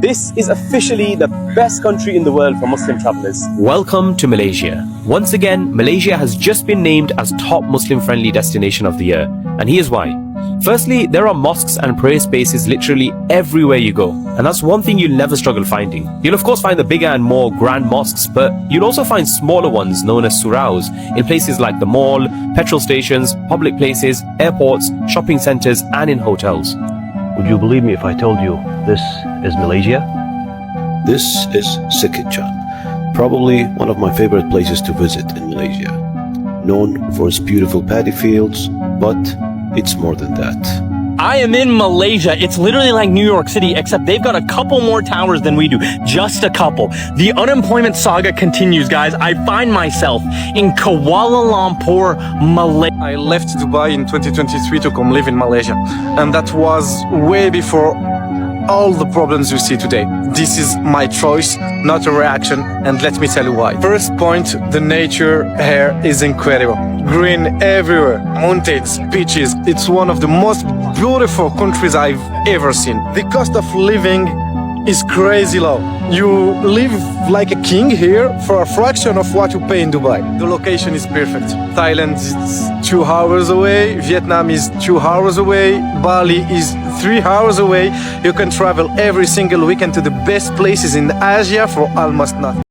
This is officially the best country in the world for Muslim travelers. Welcome to Malaysia. Once again, Malaysia has just been named as top Muslim-friendly destination of the year. And here's why. Firstly, there are mosques and prayer spaces literally everywhere you go. And that's one thing you'll never struggle finding. You'll of course find the bigger and more grand mosques, but you'll also find smaller ones known as suraus in places like the mall, petrol stations, public places, airports, shopping centres and in hotels. Would you believe me if I told you this is Malaysia? This is Terkejut, probably one of my favorite places to visit in Malaysia. Known for its beautiful paddy fields, but it's more than that. I am in Malaysia. It's literally like New York City, except they've got a couple more towers than we do. Just a couple. The unemployment saga continues, guys. I find myself in Kuala Lumpur, Malaysia. I left Dubai in 2023 to come live in Malaysia. And that was way before all the problems you see today. This is my choice, not a reaction, and let me tell you why. First point, the nature here is incredible. Green everywhere, mountains, beaches. It's one of the most beautiful countries I've ever seen. The cost of living is crazy low. You live like a king here for a fraction of what you pay in Dubai. The location is perfect. Thailand is 2 hours away, Vietnam is 2 hours away, Bali is 3 hours away. You can travel every single weekend to the best places in Asia for almost nothing.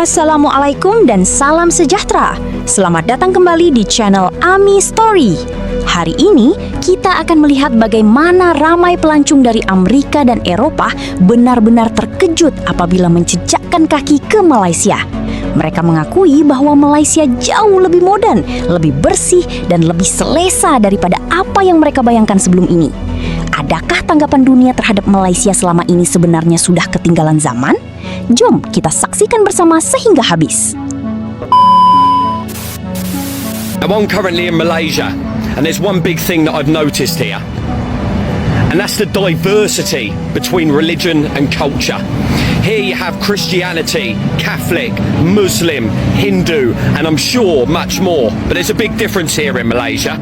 Assalamualaikum dan salam sejahtera. Selamat datang kembali di channel Ami Story. Hari ini kita akan melihat bagaimana ramai pelancong dari Amerika dan Eropah benar-benar terkejut apabila menjejakkan kaki ke Malaysia. Mereka mengakui bahwa Malaysia jauh lebih moden, lebih bersih dan lebih selesa daripada apa yang mereka bayangkan sebelum ini. Adakah tanggapan dunia terhadap Malaysia selama ini sebenarnya sudah ketinggalan zaman? Jom kita saksikan bersama sehingga habis. I'm currently in Malaysia, and there's one big thing that I've noticed here, and that's the diversity between religion and culture. Here you have Christianity, Catholic, Muslim, Hindu, and I'm sure much more. But there's a big difference here in Malaysia.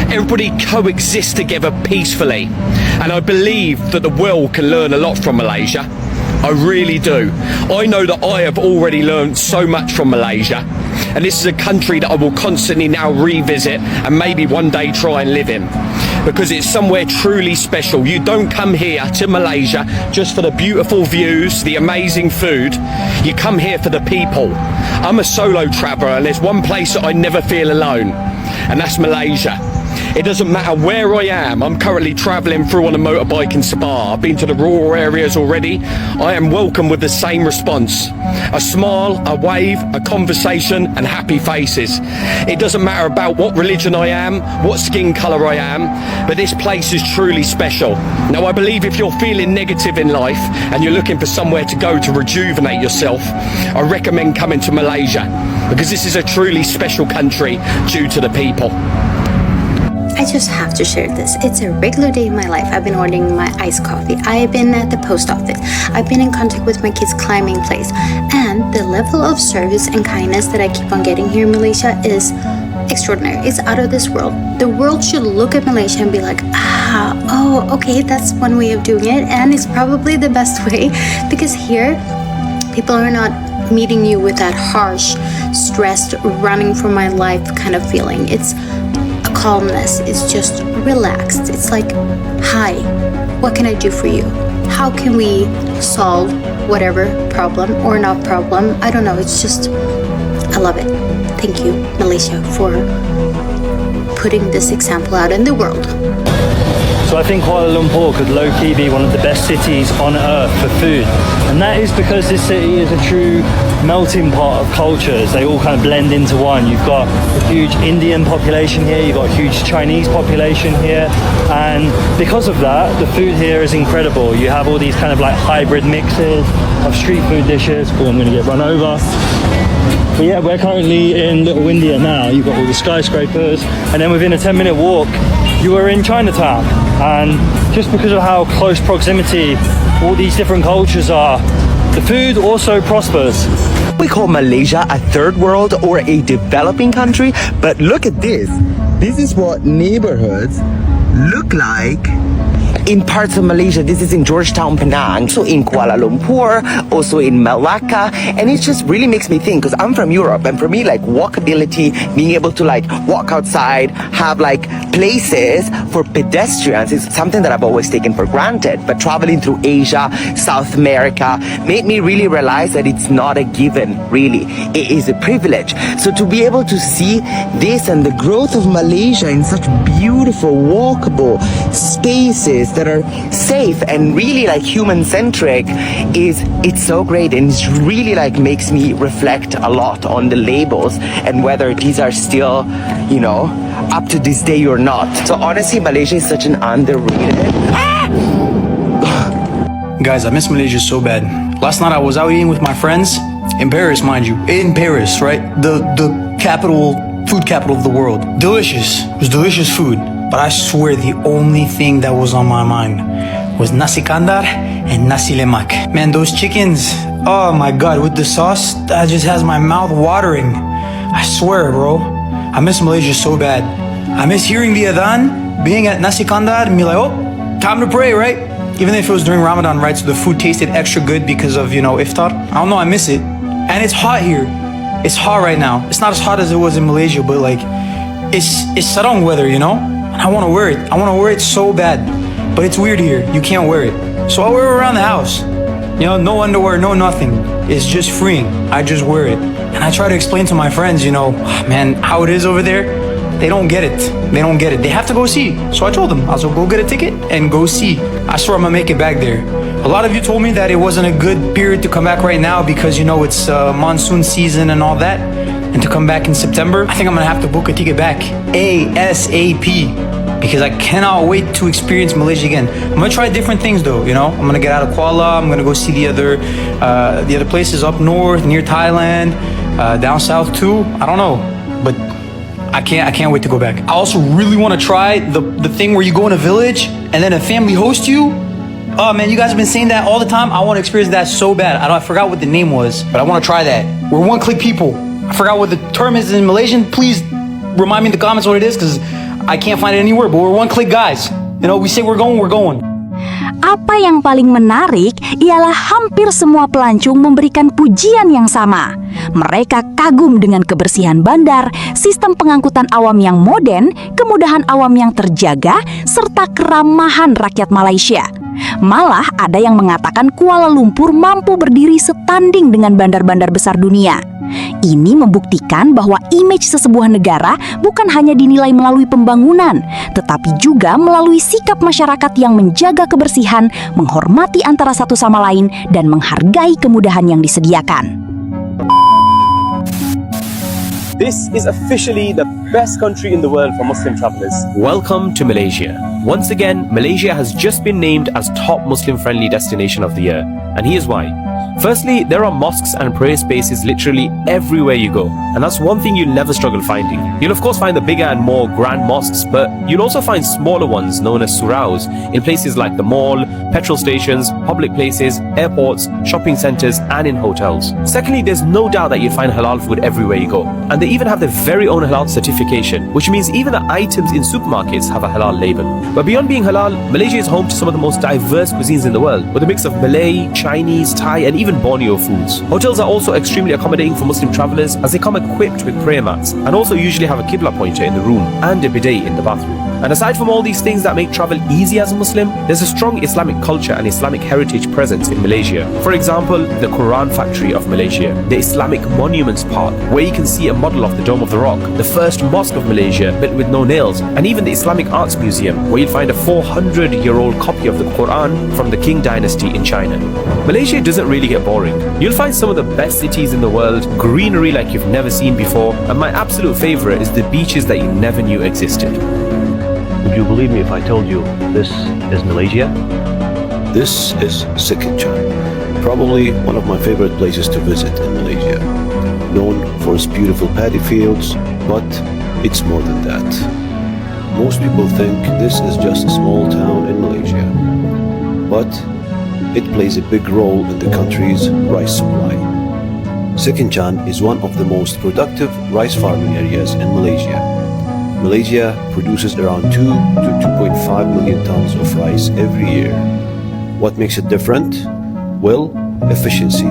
Everybody coexists together peacefully, and I believe that the world can learn a lot from Malaysia. I really do. I know that I have already learned so much from Malaysia, and this is a country that I will constantly now revisit and maybe one day try and live in, because it's somewhere truly special. You don't come here to Malaysia just for the beautiful views, the amazing food. You come here for the people. I'm a solo traveller, and there's one place that I never feel alone, and that's Malaysia. It doesn't matter where I am. I'm currently travelling through on a motorbike in Sabah. I've been to the rural areas already. I am welcomed with the same response. A smile, a wave, a conversation and happy faces. It doesn't matter about what religion I am, what skin colour I am, but this place is truly special. Now I believe if you're feeling negative in life and you're looking for somewhere to go to rejuvenate yourself, I recommend coming to Malaysia, because this is a truly special country due to the people. I just have to share this. It's a regular day in my life. I've been ordering my iced coffee. I've been at the post office. I've been in contact with my kids' climbing place. And the level of service and kindness that I keep on getting here in Malaysia is extraordinary. It's out of this world. The world should look at Malaysia and be like, oh, okay, that's one way of doing it. And it's probably the best way, because here, people are not meeting you with that harsh, stressed, running for my life kind of feeling. It's calmness. It's just relaxed. It's like, hi, what can I do for you? How can we solve whatever problem or not problem? I don't know. It's just, I love it. Thank you, Malaysia, for putting this example out in the world. So I think Kuala Lumpur could low-key be one of the best cities on earth for food. And that is because this city is a true melting pot of cultures. They all kind of blend into one. You've got a huge Indian population here, you've got a huge Chinese population here. And because of that, the food here is incredible. You have all these kind of like hybrid mixes of street food dishes. Oh, I'm going to get run over. But yeah, we're currently in Little India now. You've got all the skyscrapers, and then within a 10-minute walk, you are in Chinatown. And just because of how close proximity all these different cultures are, The food also prospers. We call Malaysia a third world or a developing country, but look at this. This is what neighborhoods look like in parts of Malaysia. This is in Georgetown, Penang, so in Kuala Lumpur, also in Melaka, and it just really makes me think, because I'm from Europe, and for me, like, walkability, being able to like walk outside, have like places for pedestrians is something that I've always taken for granted. But traveling through Asia, South America made me really realize that it's not a given, really. It is a privilege. So to be able to see this and the growth of Malaysia in such beautiful, walkable spaces that are safe and really like human-centric it's so great, and it's really like makes me reflect a lot on the labels and whether these are still, you know, up to this day or not. So honestly, Malaysia is such an underrated. Guys, I miss Malaysia so bad. Last night I was out eating with my friends in Paris, mind you. In Paris, right? The capital, food capital of the world. Delicious. It was delicious food. But I swear the only thing that was on my mind was nasi kandar and nasi lemak. Man, those chickens, oh my god, with the sauce, that just has my mouth watering. I swear, bro. I miss Malaysia so bad. I miss hearing the adhan, being at nasi kandar and be like, oh, time to pray, right? Even if it was during Ramadan, right? So the food tasted extra good because of, you know, iftar. I don't know, I miss it. And it's hot here. It's hot right now. It's not as hot as it was in Malaysia, but like, it's sarong weather, you know? And I want to wear it. I want to wear it so bad. But it's weird here. You can't wear it. So I wear it around the house. You know, no underwear, no nothing. It's just freeing. I just wear it. And I try to explain to my friends, you know, man, how it is over there. They don't get it. They don't get it. They have to go see. So I told them, I said, go get a ticket and go see. I swear I'm going to make it back there. A lot of you told me that it wasn't a good period to come back right now because, you know, it's monsoon season and all that. And to come back in September, I think I'm gonna have to book a ticket back ASAP because I cannot wait to experience Malaysia again. I'm gonna try different things though, you know. I'm gonna get out of Kuala. I'm gonna go see the other places up north, near Thailand, down south too. I don't know, but I can't wait to go back. I also really want to try the thing where you go in a village and then a family hosts you. Oh man, you guys have been saying that all the time. I want to experience that so bad. I forgot what the name was, but I want to try that. We're one-click people. I forgot what the term is in Malaysian. Please remind me in the comments what it is because I can't find it anywhere. But we're one-click guys. You know, we say we're going, we're going. Apa yang paling menarik ialah hampir semua pelancong memberikan pujian yang sama. Mereka kagum dengan kebersihan bandar, sistem pengangkutan awam yang moden, kemudahan awam yang terjaga, serta keramahan rakyat Malaysia. Malah ada yang mengatakan Kuala Lumpur mampu berdiri setanding dengan bandar-bandar besar dunia. Ini membuktikan bahwa image sesebuah negara bukan hanya dinilai melalui pembangunan, tetapi juga melalui sikap masyarakat yang menjaga kebersihan, menghormati antara satu sama lain, dan menghargai kemudahan yang disediakan. This is officially the best country in the world for Muslim travelers. Welcome to Malaysia. Once again, Malaysia has just been named as top Muslim-friendly destination of the year, and here's why. Firstly, there are mosques and prayer spaces literally everywhere you go, and that's one thing you'll never struggle finding. You'll of course find the bigger and more grand mosques, but you'll also find smaller ones known as suraus in places like the mall, petrol stations, public places, airports, shopping centres and in hotels. Secondly, there's no doubt that you'll find halal food everywhere you go, and they even have their very own halal certification, which means even the items in supermarkets have a halal label. But beyond being halal, Malaysia is home to some of the most diverse cuisines in the world, with a mix of Malay, Chinese, Thai and even Borneo foods. Hotels are also extremely accommodating for Muslim travellers as they come equipped with prayer mats and also usually have a Qibla pointer in the room and a bidet in the bathroom. And aside from all these things that make travel easy as a Muslim, there's a strong Islamic culture and Islamic heritage presence in Malaysia. For example, the Quran Factory of Malaysia, the Islamic Monuments Park, where you can see a model of the Dome of the Rock, the first mosque of Malaysia built with no nails, and even the Islamic Arts Museum, where you'll find a 400-year-old copy of the Quran from the Qing dynasty in China. Malaysia doesn't really get boring. You'll find some of the best cities in the world, greenery like you've never seen before, and my absolute favourite is the beaches that you never knew existed. Would you believe me if I told you this is Malaysia? This is Sekichan, probably one of my favorite places to visit in Malaysia. Known for its beautiful paddy fields, but it's more than that. Most people think this is just a small town in Malaysia, but it plays a big role in the country's rice supply. Sekichan is one of the most productive rice farming areas in Malaysia. Malaysia produces around 2 to 2.5 million tons of rice every year. What makes it different? Well, efficiency.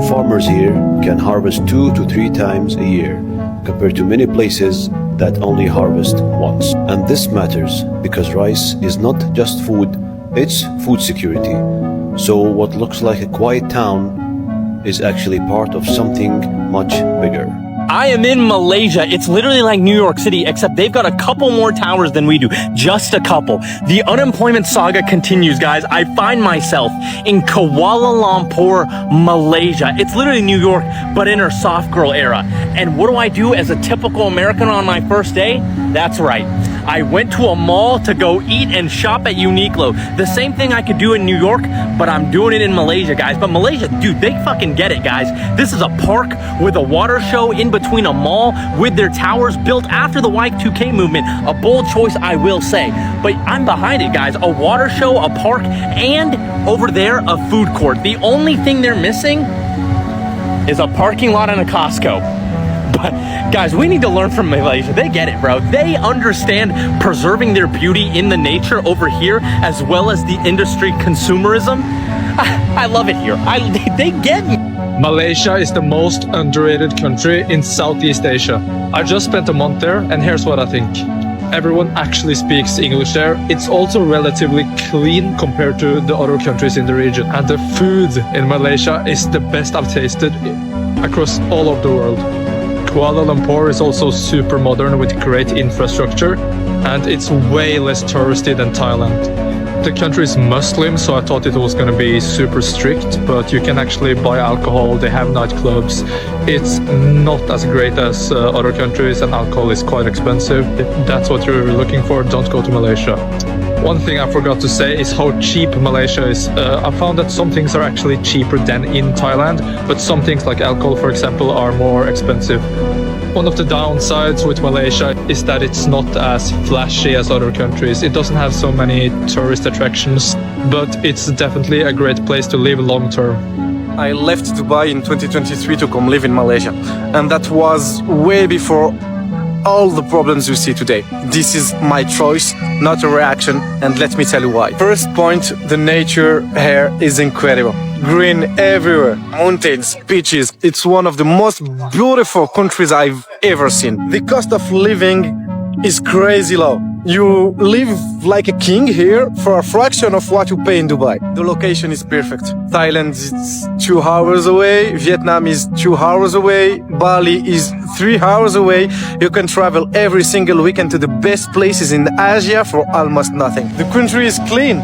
Farmers here can harvest 2 to 3 times a year, compared to many places that only harvest once. And this matters because rice is not just food, it's food security. So what looks like a quiet town is actually part of something much bigger. I am in Malaysia. It's literally like New York City, except they've got a couple more towers than we do. Just a couple. The unemployment saga continues, guys. I find myself in Kuala Lumpur, Malaysia. It's literally New York, but in her soft girl era. And what do I do as a typical American on my first day? That's right. I went to a mall to go eat and shop at Uniqlo. The same thing I could do in New York, but I'm doing it in Malaysia, guys. But Malaysia, dude, they fucking get it, guys. This is a park with a water show in between a mall with their towers built after the Y2K movement. A bold choice, I will say. But I'm behind it, guys. A water show, a park, and over there, a food court. The only thing they're missing is a parking lot and a Costco. But guys, we need to learn from Malaysia. They get it, bro. They understand preserving their beauty in the nature over here, as well as the industry consumerism. I love it here. They get me. Malaysia is the most underrated country in Southeast Asia. I just spent a month there, and here's what I think. Everyone actually speaks English there. It's also relatively clean compared to the other countries in the region. And the food in Malaysia is the best I've tasted across all of the world. Kuala Lumpur is also super modern with great infrastructure, and it's way less touristy than Thailand. The country is Muslim, so I thought it was going to be super strict, but you can actually buy alcohol, they have nightclubs. It's not as great as other countries, and alcohol is quite expensive. If that's what you're looking for, don't go to Malaysia. One thing I forgot to say is how cheap Malaysia is. I found that some things are actually cheaper than in Thailand, but some things like alcohol, for example, are more expensive. One of the downsides with Malaysia is that it's not as flashy as other countries. It doesn't have so many tourist attractions, but it's definitely a great place to live long term. I left Dubai in 2023 to come live in Malaysia, and that was way before all the problems you see today. This is my choice, not a reaction, and let me tell you why. First point, the nature here is incredible. Green everywhere, mountains, beaches. It's one of the most beautiful countries I've ever seen. The cost of living is crazy low. You live like a king here for a fraction of what you pay in Dubai. The location is perfect. Thailand is 2 hours away. Vietnam is 2 hours away. Bali is 3 hours away. You can travel every single weekend to the best places in Asia for almost nothing. The country is clean,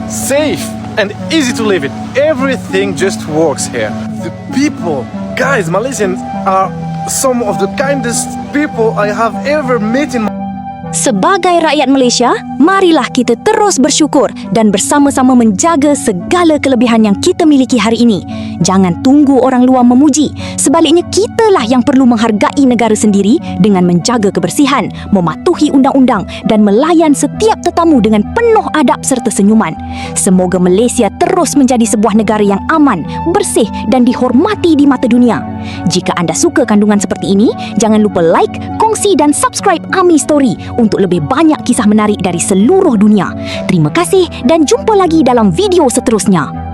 safe, and easy to live in. Everything just works here. The people, guys, Malaysians are some of the kindest people I have ever met in my Sebagai rakyat Malaysia, marilah kita terus bersyukur dan bersama-sama menjaga segala kelebihan yang kita miliki hari ini. Jangan tunggu orang luar memuji. Sebaliknya, kitalah yang perlu menghargai negara sendiri dengan menjaga kebersihan, mematuhi undang-undang dan melayan setiap tetamu dengan penuh adab serta senyuman. Semoga Malaysia terus menjadi sebuah negara yang aman, bersih dan dihormati di mata dunia. Jika anda suka kandungan seperti ini, jangan lupa like, kongsi dan subscribe AMI Story untuk lebih banyak kisah menarik dari seluruh dunia. Terima kasih dan jumpa lagi dalam video seterusnya.